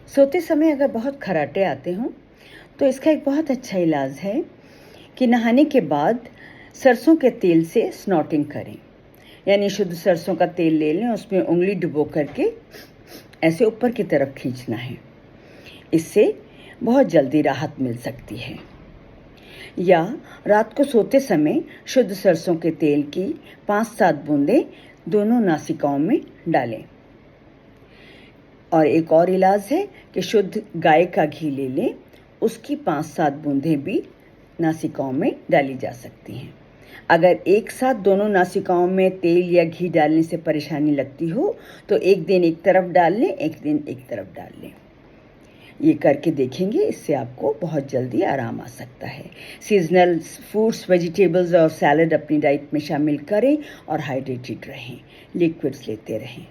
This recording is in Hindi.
सोते समय अगर बहुत खर्राटे आते हों तो इसका एक बहुत अच्छा इलाज है कि नहाने के बाद सरसों के तेल से स्नॉटिंग करें। यानी शुद्ध सरसों का तेल ले लें, उसमें उंगली डुबो करके ऐसे ऊपर की तरफ खींचना है। इससे बहुत जल्दी राहत मिल सकती है। या रात को सोते समय शुद्ध सरसों के तेल की 5-7 बूंदें दोनों नासिकाओं में डालें। और एक और इलाज है कि शुद्ध गाय का घी ले लें, उसकी 5-7 बूंदें भी नासिकाओं में डाली जा सकती हैं। अगर एक साथ दोनों नासिकाओं में तेल या घी डालने से परेशानी लगती हो तो एक दिन एक तरफ डाल लें, एक दिन एक तरफ डाल लें। ये करके देखेंगे, इससे आपको बहुत जल्दी आराम आ सकता है। सीजनल फ्रूट्स, वेजिटेबल्स और सैलड अपनी डाइट में शामिल करें और हाइड्रेटेड रहें, लिक्विड्स लेते रहें।